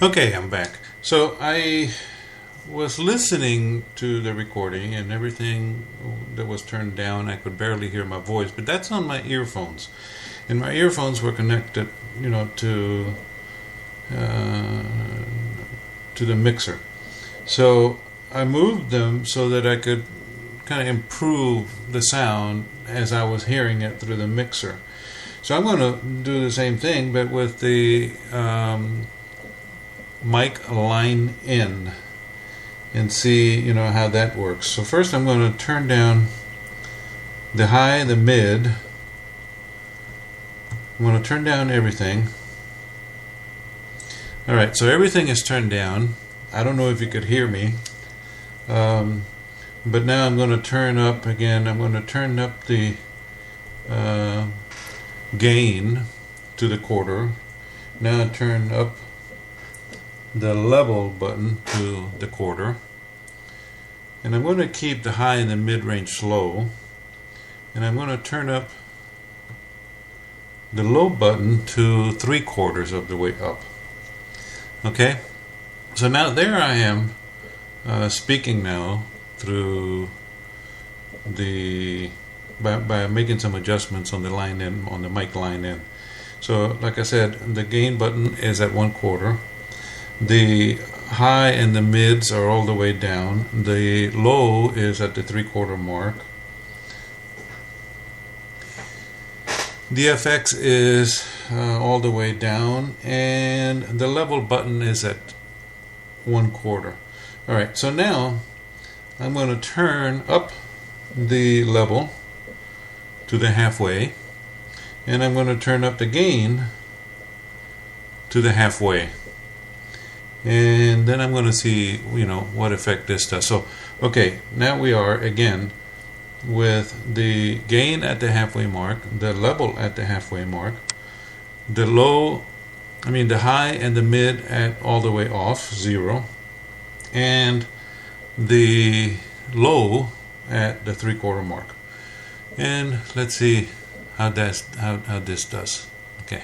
Okay, I'm back. So I was listening to the recording and everything that was turned down. I could barely hear my voice, but that's on my earphones. And my earphones were connected, uh, to the mixer. So I moved them so that I could kind of improve the sound as I was hearing it through the mixer. So I'm going to do the same thing, but with the mic line in, and see how that works. So first I'm going to turn down the high, the mid. I'm going to turn down everything. Alright, so everything is turned down. I don't know if you could hear me, but now I'm going to turn up again. I'm going to turn up the gain to the quarter. Now I turn up the level button to the quarter, and I'm going to keep the high and the mid-range low, and I'm going to turn up the low button to 3/4 of the way up. Okay, so now there I am speaking now through the by making some adjustments on the line in, on the mic line in. So like I said, the gain button is at 1/4. The high and the mids are all the way down. The low is at the 3/4 mark. The FX is all the way down, and the level button is at 1/4. Alright, so now I'm going to turn up the level to the halfway, and I'm going to turn up the gain to the halfway. And then I'm going to see, what effect this does. So, okay, now we are again with the gain at the halfway mark, the level at the halfway mark, the high and the mid at all the way off, 0, and the low at the 3/4 mark. And let's see how this does. Okay.